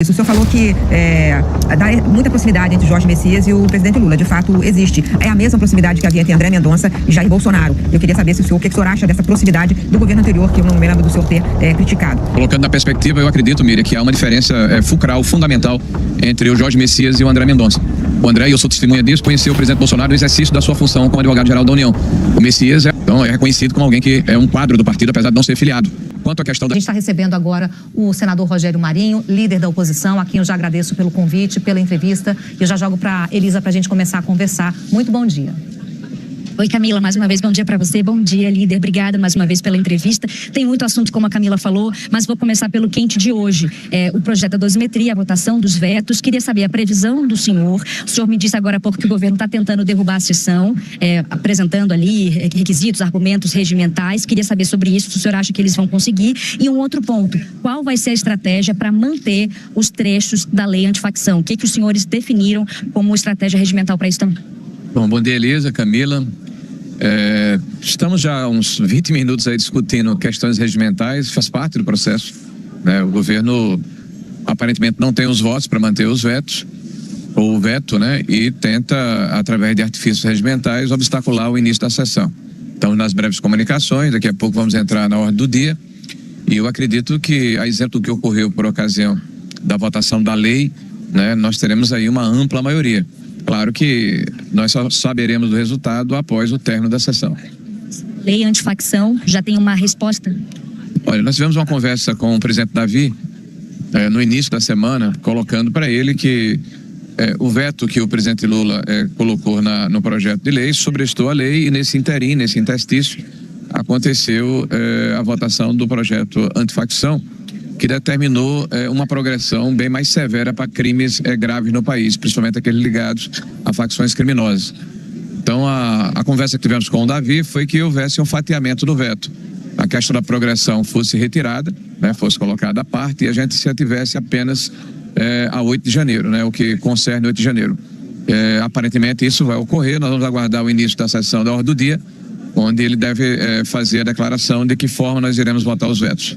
O senhor falou que dá muita proximidade entre Jorge Messias e o presidente Lula. De fato, existe. É a mesma proximidade que havia entre André Mendonça e Jair Bolsonaro. Eu queria saber o que o senhor acha dessa proximidade do governo anterior, que eu não me lembro do senhor ter criticado. Colocando na perspectiva, eu acredito, Miriam, que há uma diferença fulcral, fundamental, entre o Jorge Messias e o André Mendonça. O André, e eu sou testemunha disso, conheceu o presidente Bolsonaro no exercício da sua função como advogado-geral da União. O Messias é reconhecido como alguém que é um quadro do partido, apesar de não ser filiado. Quanto à questão A gente está recebendo agora o senador Rogério Marinho, líder da oposição, a quem eu já agradeço pelo convite, pela entrevista, e eu já jogo para Elisa para a gente começar a conversar. Muito bom dia. Oi, Camila, mais uma vez, bom dia para você, bom dia, líder, obrigada mais uma vez pela entrevista. Tem muito assunto, como a Camila falou, mas vou começar pelo quente de hoje. O projeto da dosimetria, a votação dos vetos. Queria saber a previsão do senhor. O senhor me disse agora há pouco que o governo está tentando derrubar a sessão, apresentando ali requisitos, argumentos regimentais. Queria saber sobre isso, se o senhor acha que eles vão conseguir. E um outro ponto, qual vai ser a estratégia para manter os trechos da lei antifacção? O que os senhores definiram como estratégia regimental para isso também? Bom dia, Elisa, Camila. Estamos já há uns 20 minutos aí discutindo questões regimentais, faz parte do processo, né? O governo aparentemente não tem os votos para manter os vetos, ou o veto, né? E tenta, através de artifícios regimentais, obstacular o início da sessão. Então, nas breves comunicações, daqui a pouco vamos entrar na ordem do dia, e eu acredito que, a exemplo do que ocorreu por ocasião da votação da lei, né? Nós teremos aí uma ampla maioria. Claro que nós só saberemos do resultado após o término da sessão. Lei antifacção, já tem uma resposta? Olha, nós tivemos uma conversa com o presidente Davi no início da semana, colocando para ele que o veto que o presidente Lula colocou no projeto de lei sobrestou a lei, e nesse interim, nesse interstício, aconteceu a votação do projeto antifacção, que determinou uma progressão bem mais severa para crimes graves no país, principalmente aqueles ligados a facções criminosas. Então, a conversa que tivemos com o Davi foi que houvesse um fatiamento do veto. A questão da progressão fosse retirada, né, fosse colocada à parte, e a gente se ativesse apenas a 8 de janeiro, né, o que concerne 8 de janeiro. Aparentemente isso vai ocorrer, nós vamos aguardar o início da sessão da ordem do dia, onde ele deve fazer a declaração de que forma nós iremos votar os vetos.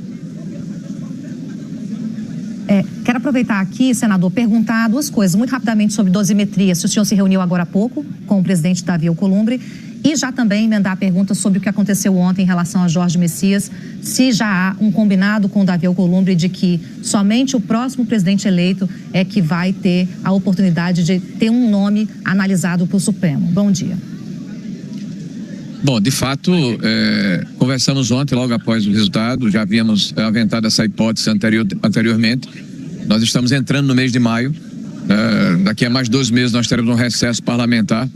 Quero aproveitar aqui, senador, perguntar duas coisas, muito rapidamente sobre dosimetria. Se o senhor se reuniu agora há pouco com o presidente Davi Alcolumbre, e já também emendar a pergunta sobre o que aconteceu ontem em relação a Jorge Messias, se já há um combinado com o Davi Alcolumbre de que somente o próximo presidente eleito é que vai ter a oportunidade de ter um nome analisado por Supremo. Bom dia. Bom, de fato, conversamos ontem, logo após o resultado, já havíamos aventado essa hipótese anteriormente. Nós estamos entrando no mês de maio, daqui a mais 2 meses nós teremos um recesso parlamentar,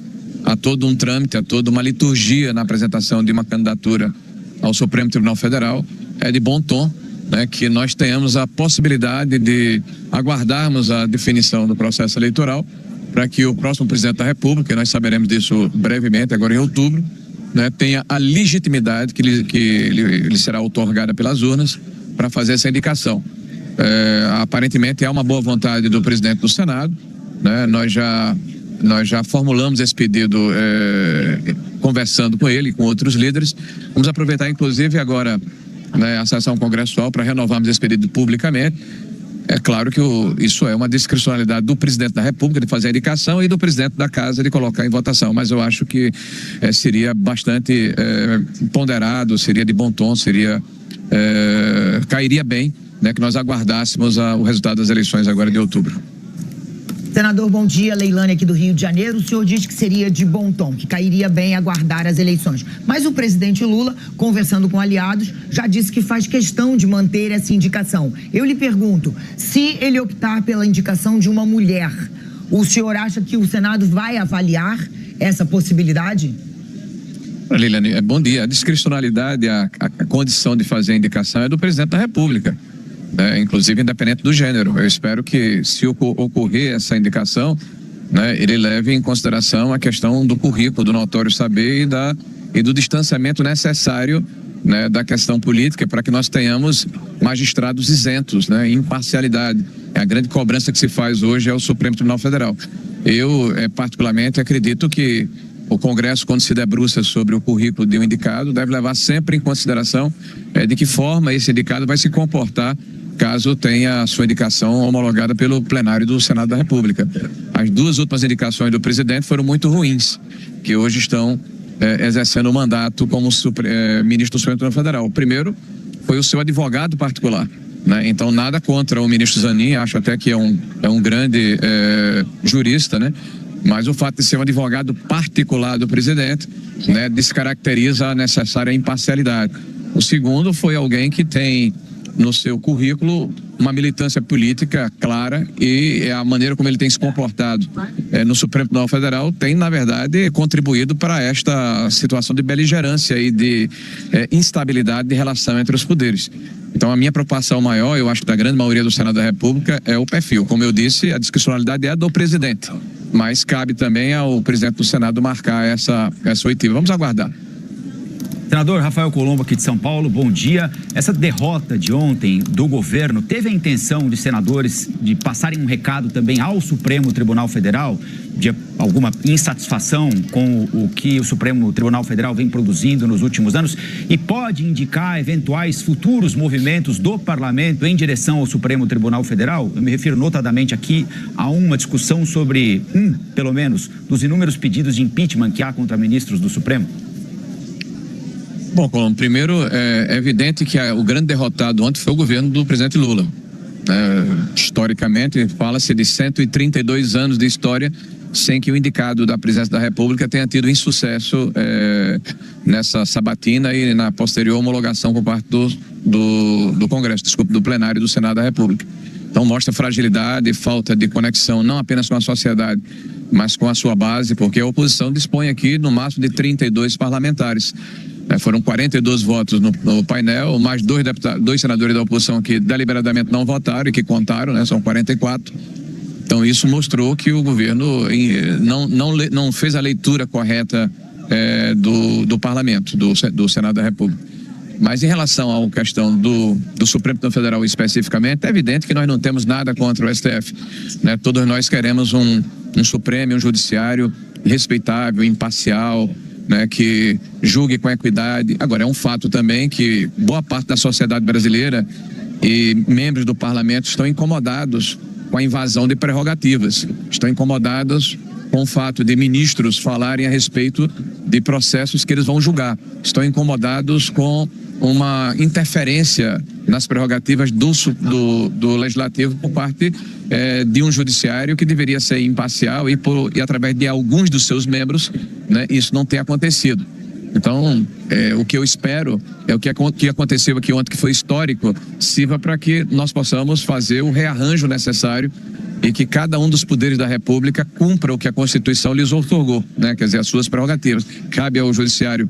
há todo um trâmite, há toda uma liturgia na apresentação de uma candidatura ao Supremo Tribunal Federal. É de bom tom, né, que nós tenhamos a possibilidade de aguardarmos a definição do processo eleitoral para que o próximo presidente da República, e nós saberemos disso brevemente, agora em outubro, né, tenha a legitimidade que lhe será outorgada pelas urnas para fazer essa indicação. Aparentemente há uma boa vontade do presidente do Senado, né, nós já formulamos esse pedido conversando com ele e com outros líderes. Vamos aproveitar inclusive agora, né, a sessão congressual para renovarmos esse pedido publicamente. É claro que isso é uma discricionalidade do presidente da República de fazer a indicação e do presidente da Casa de colocar em votação, mas eu acho que seria bastante ponderado, seria de bom tom, cairia bem, né, que nós aguardássemos o resultado das eleições agora de outubro. Senador, bom dia. Leilane aqui do Rio de Janeiro. O senhor disse que seria de bom tom, que cairia bem aguardar as eleições. Mas o presidente Lula, conversando com aliados, já disse que faz questão de manter essa indicação. Eu lhe pergunto, se ele optar pela indicação de uma mulher, o senhor acha que o Senado vai avaliar essa possibilidade? Leilane, bom dia. A discricionalidade, a condição de fazer a indicação é do presidente da República. Inclusive independente do gênero. Eu espero que, se ocorrer essa indicação, né, ele leve em consideração a questão do currículo, do notório saber e do distanciamento necessário, né, da questão política, para que nós tenhamos magistrados isentos, né, imparcialidade. A grande cobrança que se faz hoje é o Supremo Tribunal Federal. Eu, particularmente, acredito que o Congresso, quando se debruça sobre o currículo de um indicado, deve levar sempre em consideração de que forma esse indicado vai se comportar caso tenha a sua indicação homologada pelo plenário do Senado da República. As duas últimas indicações do presidente foram muito ruins, que hoje estão exercendo o mandato como ministro do Supremo Tribunal Federal. O primeiro foi o seu advogado particular, né? Então, nada contra o ministro Zanin, acho até que é um grande jurista, né? Mas o fato de ser um advogado particular do presidente, né, descaracteriza a necessária imparcialidade. O segundo foi alguém que tem no seu currículo uma militância política clara, e a maneira como ele tem se comportado no Supremo Tribunal Federal tem, na verdade, contribuído para esta situação de beligerância e de instabilidade de relação entre os poderes. Então, a minha preocupação maior, eu acho que da grande maioria do Senado da República, é o perfil. Como eu disse, a discricionalidade é do presidente, mas cabe também ao presidente do Senado marcar essa oitiva. Vamos aguardar. Senador Rafael Colombo, aqui de São Paulo, bom dia. Essa derrota de ontem do governo teve a intenção de senadores de passarem um recado também ao Supremo Tribunal Federal, de alguma insatisfação com o que o Supremo Tribunal Federal vem produzindo nos últimos anos, e pode indicar eventuais futuros movimentos do parlamento em direção ao Supremo Tribunal Federal? Eu me refiro notadamente aqui a uma discussão sobre pelo menos, dos inúmeros pedidos de impeachment que há contra ministros do Supremo. Bom, Colombo, primeiro é evidente que o grande derrotado ontem foi o governo do presidente Lula. Historicamente, fala-se de 132 anos de história sem que o indicado da presidência da República tenha tido insucesso nessa sabatina e na posterior homologação por parte do Congresso, do plenário do Senado da República. Então mostra fragilidade, falta de conexão não apenas com a sociedade, mas com a sua base, porque a oposição dispõe aqui no máximo de 32 parlamentares. Foram 42 votos no painel, mais dois senadores da oposição que deliberadamente não votaram e que contaram, né? São 44. Então isso mostrou que o governo não fez a leitura correta do parlamento, do Senado da República. Mas em relação à questão do Supremo Tribunal Federal especificamente, é evidente que nós não temos nada contra o STF, né? Todos nós queremos um Supremo, um judiciário respeitável, imparcial, né, que julgue com equidade. Agora, é um fato também que boa parte da sociedade brasileira e membros do parlamento estão incomodados com a invasão de prerrogativas, estão incomodados com o fato de ministros falarem a respeito de processos que eles vão julgar, estão incomodados com uma interferência nas prerrogativas do legislativo por parte de um judiciário que deveria ser imparcial e através de alguns dos seus membros, né, isso não tem acontecido. Então, o que eu espero é o que aconteceu aqui ontem, que foi histórico, sirva para que nós possamos fazer o rearranjo necessário e que cada um dos poderes da República cumpra o que a Constituição lhes outorgou, né? Quer dizer, as suas prerrogativas. Cabe ao judiciário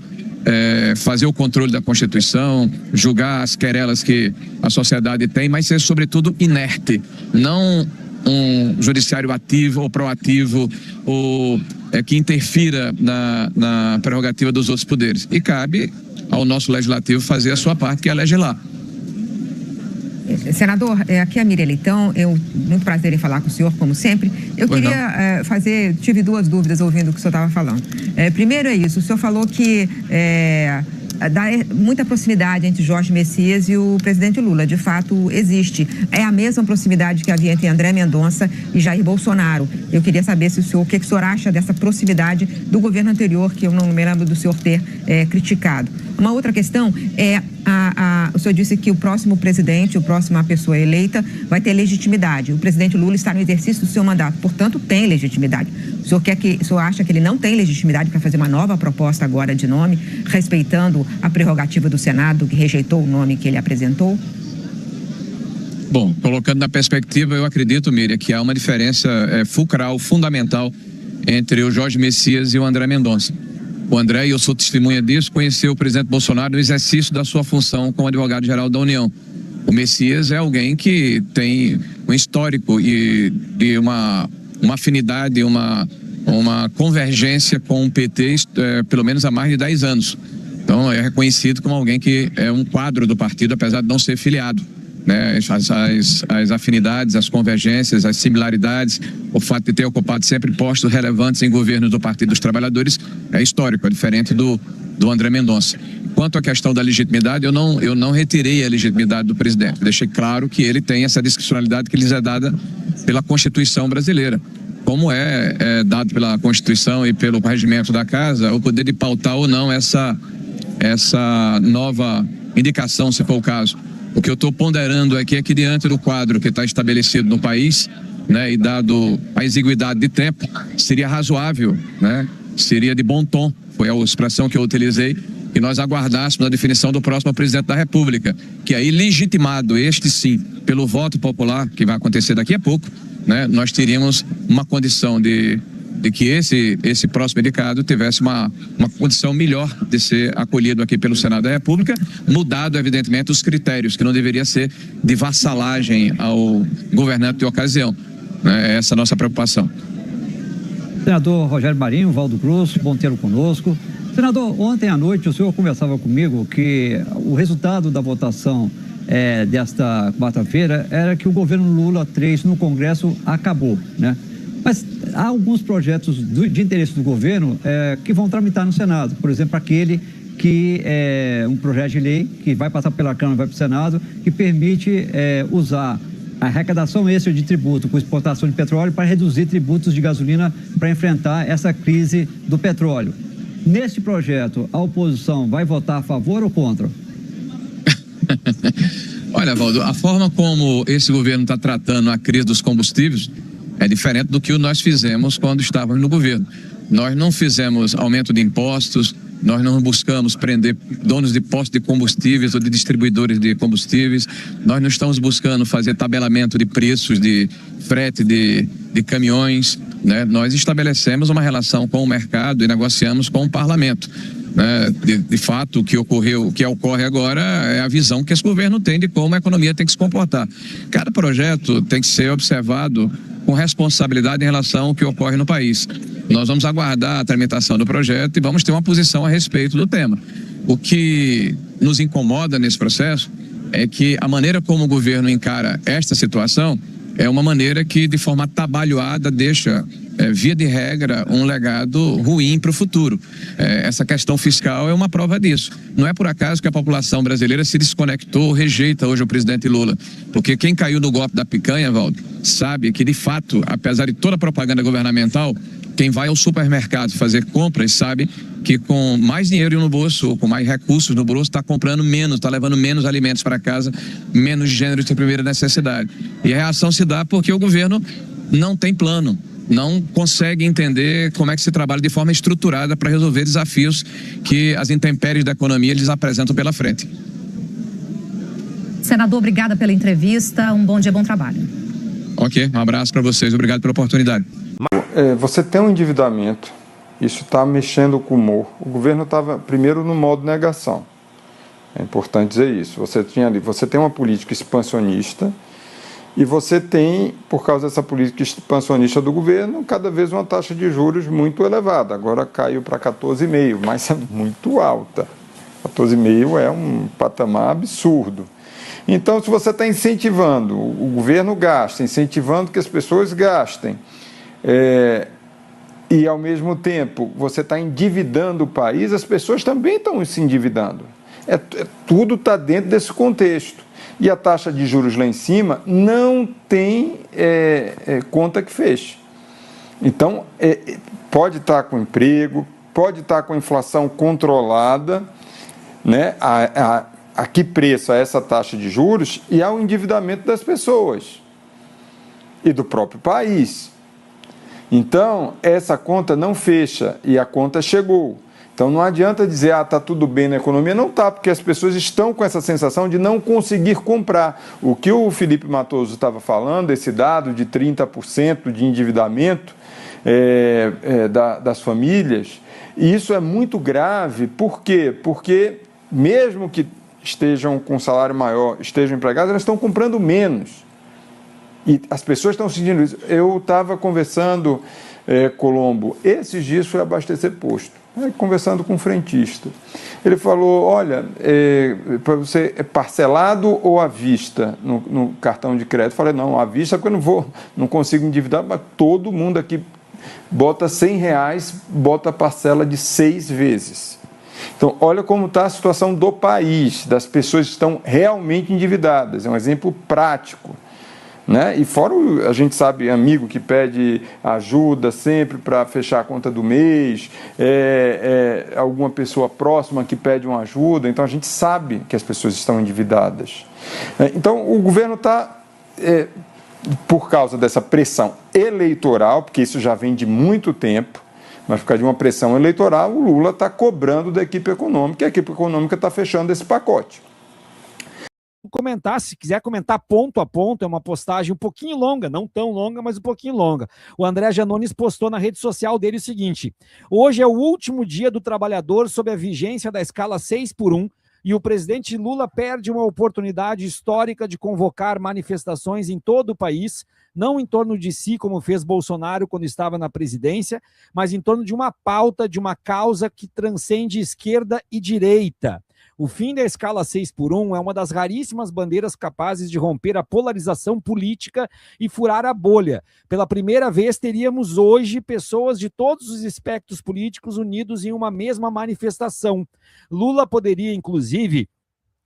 fazer o controle da Constituição, julgar as querelas que a sociedade tem, mas ser sobretudo inerte, não um judiciário ativo ou proativo ou que interfira na prerrogativa dos outros poderes. E cabe ao nosso legislativo fazer a sua parte, que é legislar. Senador, aqui é a Miriam Leitão, muito prazer em falar com o senhor, como sempre. Eu queria tive duas dúvidas ouvindo o que o senhor estava falando. Primeiro é isso, o senhor falou que dá muita proximidade entre Jorge Messias e o presidente Lula. De fato, existe. É a mesma proximidade que havia entre André Mendonça e Jair Bolsonaro. Eu queria saber o que o senhor acha dessa proximidade do governo anterior, que eu não me lembro do senhor ter criticado. Uma outra questão é, o senhor disse que o próximo presidente, a próxima pessoa eleita, vai ter legitimidade. O presidente Lula está no exercício do seu mandato, portanto, tem legitimidade. O senhor acha que ele não tem legitimidade para fazer uma nova proposta agora de nome, respeitando a prerrogativa do Senado, que rejeitou o nome que ele apresentou? Bom, colocando na perspectiva, eu acredito, Miriam, que há uma diferença fulcral, fundamental, entre o Jorge Messias e o André Mendonça. O André, e eu sou testemunha disso, conheceu o presidente Bolsonaro no exercício da sua função como advogado-geral da União. O Messias é alguém que tem um histórico e de uma afinidade, uma convergência com o PT, pelo menos há mais de 10 anos. Então, é reconhecido como alguém que é um quadro do partido, apesar de não ser filiado, né? As afinidades, as convergências, as similaridades, o fato de ter ocupado sempre postos relevantes em governos do Partido dos Trabalhadores é histórico, é diferente do André Mendonça. Quanto à questão da legitimidade, eu não retirei a legitimidade do presidente. Deixei claro que ele tem essa discricionalidade que lhes é dada pela Constituição brasileira. Como é dado pela Constituição e pelo regimento da Casa, o poder de pautar ou não essa nova indicação, se for o caso. O que eu estou ponderando aqui é que, diante do quadro que está estabelecido no país, né, e dado a exiguidade de tempo, seria razoável, né, seria de bom tom, foi a expressão que eu utilizei, que nós aguardássemos a definição do próximo presidente da República, que aí, legitimado, este sim, pelo voto popular, que vai acontecer daqui a pouco, né, nós teríamos uma condição de que esse próximo indicado tivesse uma condição melhor de ser acolhido aqui pelo Senado da República, mudado, evidentemente, os critérios, que não deveria ser de vassalagem ao governante de ocasião. Né? Essa é a nossa preocupação. Senador Rogério Marinho, Valdo Grosso, bom tê-lo conosco. Senador, ontem à noite o senhor conversava comigo que o resultado da votação desta quarta-feira era que o governo Lula 3 no Congresso acabou, né? Mas há alguns projetos de interesse do governo que vão tramitar no Senado. Por exemplo, aquele que é um projeto de lei que vai passar pela Câmara e vai para o Senado, que permite usar a arrecadação extra de tributo com exportação de petróleo para reduzir tributos de gasolina para enfrentar essa crise do petróleo. Neste projeto, a oposição vai votar a favor ou contra? Olha, Valdo, a forma como esse governo está tratando a crise dos combustíveis é diferente do que nós fizemos quando estávamos no governo. Nós não fizemos aumento de impostos, nós não buscamos prender donos de postos de combustíveis ou de distribuidores de combustíveis, nós não estamos buscando fazer tabelamento de preços de frete de caminhões, né? Nós estabelecemos uma relação com o mercado e negociamos com o parlamento. De fato, o que ocorre agora é a visão que esse governo tem de como a economia tem que se comportar. Cada projeto tem que ser observado com responsabilidade em relação ao que ocorre no país. Nós vamos aguardar a tramitação do projeto e vamos ter uma posição a respeito do tema. O que nos incomoda nesse processo é que a maneira como o governo encara esta situação é uma maneira que, de forma atabalhoada, deixa, via de regra, um legado ruim para o futuro. Essa questão fiscal é uma prova disso. Não é por acaso que a população brasileira se desconectou, rejeita hoje o presidente Lula. Porque quem caiu no golpe da picanha, Valdo, sabe que, de fato, apesar de toda a propaganda governamental, quem vai ao supermercado fazer compras sabe que com mais dinheiro no bolso, ou com mais recursos no bolso, está comprando menos, está levando menos alimentos para casa, menos gêneros de primeira necessidade. E a reação se dá porque o governo não tem plano, não consegue entender como é que se trabalha de forma estruturada para resolver desafios que as intempéries da economia lhes apresentam pela frente. Senador, obrigada pela entrevista, um bom dia, bom trabalho. Ok, um abraço para vocês, obrigado pela oportunidade. Você tem um endividamento, isso está mexendo com o humor. O governo estava primeiro no modo negação. É importante dizer isso. Você tem uma política expansionista e você tem, por causa dessa política expansionista do governo, cada vez uma taxa de juros muito elevada. Agora caiu para 14,5%, mas é muito alta. 14,5% é um patamar absurdo. Então, se você está incentivando, o governo gasta, incentivando que as pessoas gastem, e ao mesmo tempo você está endividando o país, as pessoas também estão se endividando. Tudo está dentro desse contexto. E a taxa de juros lá em cima não tem conta que feche. Então, pode estar com emprego, pode estar com inflação controlada, né? A que preço é essa taxa de juros e ao endividamento das pessoas e do próprio país. Então, essa conta não fecha e a conta chegou. Então, não adianta dizer, está tudo bem na economia. Não está, porque as pessoas estão com essa sensação de não conseguir comprar. O que o Felipe Matoso estava falando, esse dado de 30% de endividamento das famílias, e isso é muito grave. Por quê? Porque mesmo que estejam com salário maior, estejam empregados, elas estão comprando menos. E as pessoas estão sentindo isso. Eu estava conversando, Colombo, esses dias fui abastecer posto, conversando com um frentista. Ele falou, olha, para você é parcelado ou à vista no cartão de crédito? Eu falei, não, à vista porque eu não consigo endividar, mas todo mundo aqui bota R$100, bota parcela de 6 vezes. Então, olha como está a situação do país, das pessoas que estão realmente endividadas. É um exemplo prático. Né? E fora, a gente sabe, amigo que pede ajuda sempre para fechar a conta do mês, alguma pessoa próxima que pede uma ajuda, então a gente sabe que as pessoas estão endividadas. Então o governo está, por causa dessa pressão eleitoral, porque isso já vem de muito tempo, mas por causa de uma pressão eleitoral, o Lula está cobrando da equipe econômica, e a equipe econômica está fechando esse pacote. Comentar, se quiser comentar ponto a ponto, é uma postagem um pouquinho longa, não tão longa, mas um pouquinho longa. O André Janones postou na rede social dele o seguinte: hoje é o último dia do trabalhador sob a vigência da escala 6x1 e o presidente Lula perde uma oportunidade histórica de convocar manifestações em todo o país, não em torno de si, como fez Bolsonaro quando estava na presidência, mas em torno de uma pauta, de uma causa que transcende esquerda e direita. O fim da escala 6x1 é uma das raríssimas bandeiras capazes de romper a polarização política e furar a bolha. Pela primeira vez, teríamos hoje pessoas de todos os espectros políticos unidos em uma mesma manifestação. Lula poderia, inclusive,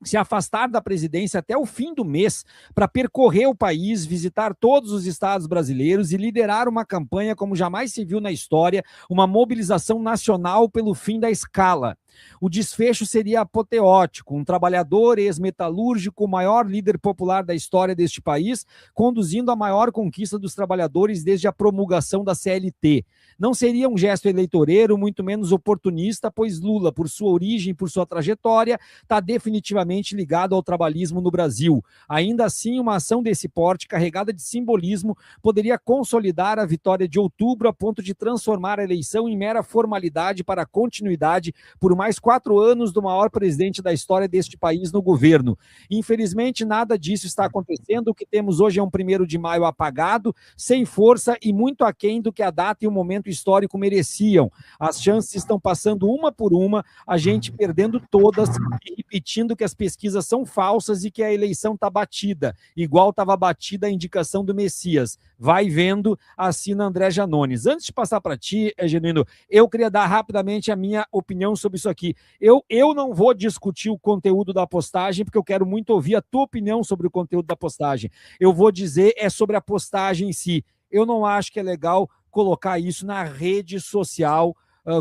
se afastar da presidência até o fim do mês para percorrer o país, visitar todos os estados brasileiros e liderar uma campanha como jamais se viu na história, uma mobilização nacional pelo fim da escala. O desfecho seria apoteótico, um trabalhador ex-metalúrgico, o maior líder popular da história deste país, conduzindo a maior conquista dos trabalhadores desde a promulgação da CLT. Não seria um gesto eleitoreiro, muito menos oportunista, pois Lula, por sua origem e por sua trajetória, está definitivamente ligado ao trabalhismo no Brasil. Ainda assim, uma ação desse porte, carregada de simbolismo, poderia consolidar a vitória de outubro a ponto de transformar a eleição em mera formalidade para a continuidade por mais 4 anos do maior presidente da história deste país no governo. Infelizmente, nada disso está acontecendo. O que temos hoje é um 1º de maio apagado, sem força e muito aquém do que a data e o momento histórico mereciam. As chances estão passando uma por uma, a gente perdendo todas e repetindo que as pesquisas são falsas e que a eleição está batida, igual estava batida a indicação do Messias. Vai vendo, assina André Janones. Antes de passar para ti, Genuíno, eu queria dar rapidamente a minha opinião sobre isso aqui. Eu não vou discutir o conteúdo da postagem, porque eu quero muito ouvir a tua opinião sobre o conteúdo da postagem. Eu vou dizer sobre a postagem em si. Eu não acho que é legal colocar isso na rede social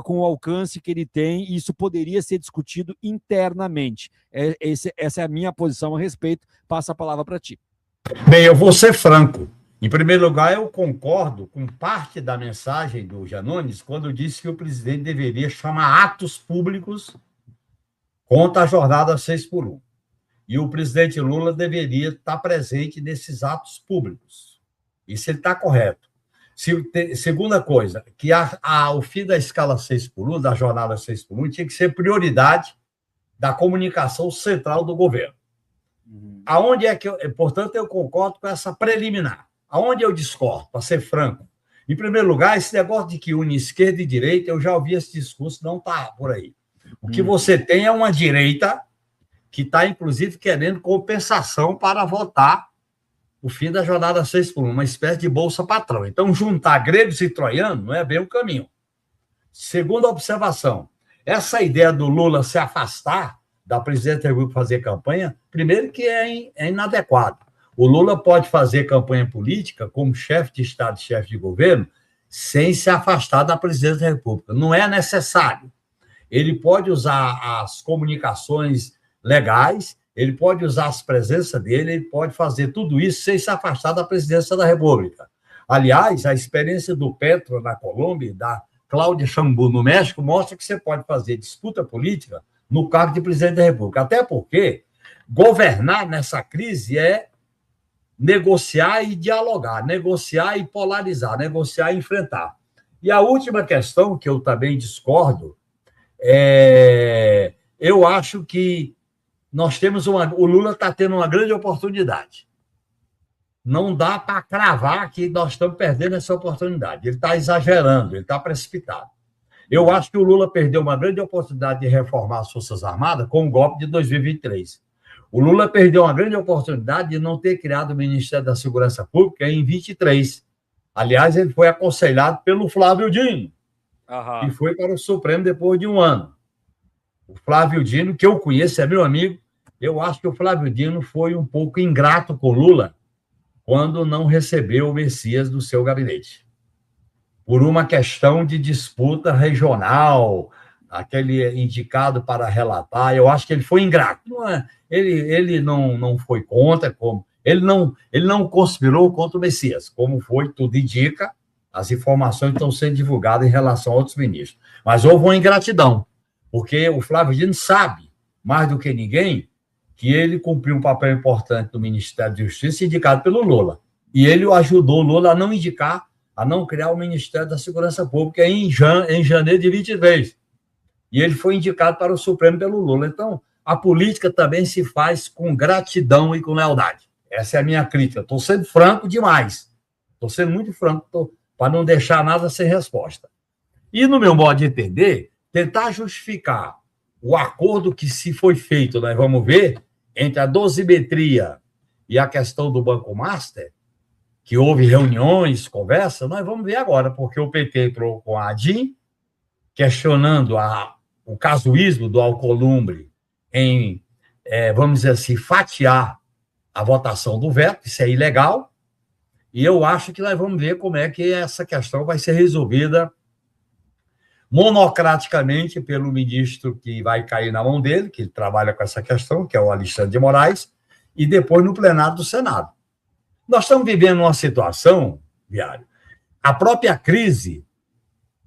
com o alcance que ele tem, e isso poderia ser discutido internamente. Essa é a minha posição a respeito. Passa a palavra para ti. Bem, eu vou ser franco. Em primeiro lugar, eu concordo com parte da mensagem do Janones quando disse que o presidente deveria chamar atos públicos contra a jornada 6x1. E o presidente Lula deveria estar presente nesses atos públicos. Isso ele está correto. Segunda coisa, que o fim da escala 6x1, da jornada 6x1, tinha que ser prioridade da comunicação central do governo. Aonde é que portanto, eu concordo com essa preliminar. Aonde eu discordo, para ser franco? Em primeiro lugar, esse negócio de que une esquerda e direita, eu já ouvi esse discurso, não está por aí. O que você tem é uma direita que está, inclusive, querendo compensação para votar o fim da jornada 6x1, uma espécie de bolsa patrão. Então, juntar gregos e troianos não é bem o caminho. Segunda observação, essa ideia do Lula se afastar da presidência da República fazer campanha, primeiro que é inadequado. O Lula pode fazer campanha política como chefe de Estado e chefe de governo sem se afastar da presidência da República. Não é necessário. Ele pode usar as comunicações legais, ele pode usar as presenças dele, ele pode fazer tudo isso sem se afastar da presidência da República. Aliás, a experiência do Petro na Colômbia e da Cláudia Sheinbaum no México mostra que você pode fazer disputa política no cargo de presidente da República. Até porque governar nessa crise é negociar e dialogar, negociar e polarizar, negociar e enfrentar. E a última questão, que eu também discordo, eu acho que nós temos o Lula está tendo uma grande oportunidade. Não dá para cravar que nós estamos perdendo essa oportunidade. Ele está exagerando, ele está precipitado. Eu acho que o Lula perdeu uma grande oportunidade de reformar as Forças Armadas com o golpe de 2023. O Lula perdeu uma grande oportunidade de não ter criado o Ministério da Segurança Pública em 23. Aliás, ele foi aconselhado pelo Flávio Dino, e foi para o Supremo depois de 1 ano. O Flávio Dino, que eu conheço, é meu amigo, eu acho que o Flávio Dino foi um pouco ingrato com Lula quando não recebeu o Messias do seu gabinete. Por uma questão de disputa regional, aquele indicado para relatar, eu acho que ele foi ingrato. Ele não foi contra, ele não conspirou contra o Messias, como foi, tudo indica, as informações estão sendo divulgadas em relação a outros ministros. Mas houve uma ingratidão, porque o Flávio Dino sabe, mais do que ninguém, que ele cumpriu um papel importante no Ministério da Justiça, indicado pelo Lula. E ele ajudou o Lula a não indicar, a não criar o Ministério da Segurança Pública em janeiro de 23. E ele foi indicado para o Supremo pelo Lula. Então, a política também se faz com gratidão e com lealdade. Essa é a minha crítica. Estou sendo franco demais. Estou sendo muito franco para não deixar nada sem resposta. E, no meu modo de entender, tentar justificar o acordo que se foi feito, nós vamos ver, entre a dosimetria e a questão do Banco Master, que houve reuniões, conversas, nós vamos ver agora, porque o PT entrou com a ADIM, questionando o casuísmo do Alcolumbre em, vamos dizer assim, fatiar a votação do veto, isso é ilegal, e eu acho que nós vamos ver como é que essa questão vai ser resolvida monocraticamente pelo ministro que vai cair na mão dele, que trabalha com essa questão, que é o Alexandre de Moraes, e depois no plenário do Senado. Nós estamos vivendo uma situação, Viário, a própria crise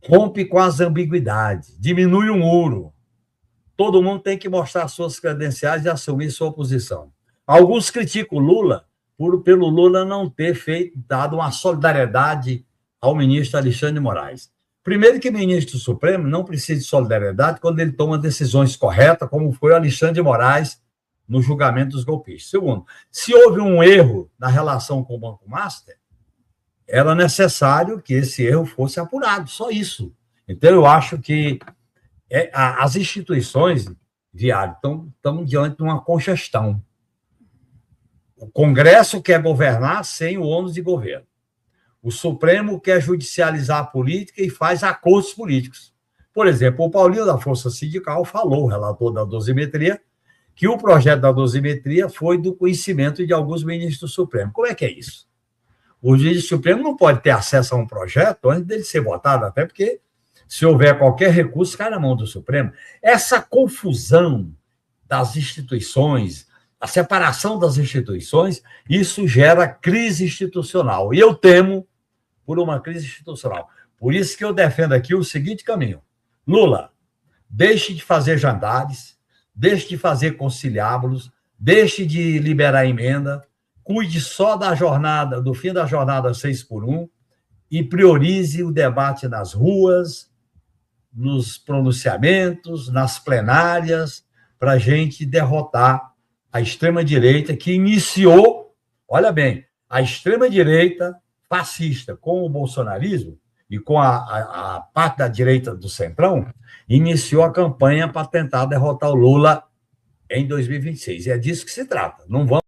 rompe com as ambiguidades, diminui o muro. Todo mundo tem que mostrar suas credenciais e assumir sua posição. Alguns criticam o Lula pelo Lula não ter dado uma solidariedade ao ministro Alexandre de Moraes. Primeiro que o ministro Supremo não precisa de solidariedade quando ele toma decisões corretas, como foi o Alexandre de Moraes no julgamento dos golpistas. Segundo, se houve um erro na relação com o Banco Master, era necessário que esse erro fosse apurado, só isso. Então, eu acho que as instituições, Viário, estão diante de uma congestão. O Congresso quer governar sem o ônus de governo. O Supremo quer judicializar a política e faz acordos políticos. Por exemplo, o Paulinho da Força Sindical falou, o relator da dosimetria, que o projeto da dosimetria foi do conhecimento de alguns ministros do Supremo. Como é que é isso? O juiz do Supremo não pode ter acesso a um projeto antes dele ser votado, até porque, se houver qualquer recurso, cai na mão do Supremo. Essa confusão das instituições, a separação das instituições, isso gera crise institucional. E eu temo por uma crise institucional. Por isso que eu defendo aqui o seguinte caminho. Lula, deixe de fazer jandares, deixe de fazer conciliábulos, deixe de liberar emenda, cuide só da jornada, do fim da jornada 6x1 e priorize o debate nas ruas, nos pronunciamentos, nas plenárias, para a gente derrotar a extrema-direita que iniciou, olha bem, a extrema-direita fascista com o bolsonarismo e com a parte da direita do Centrão, iniciou a campanha para tentar derrotar o Lula em 2026. E é disso que se trata. Não vamos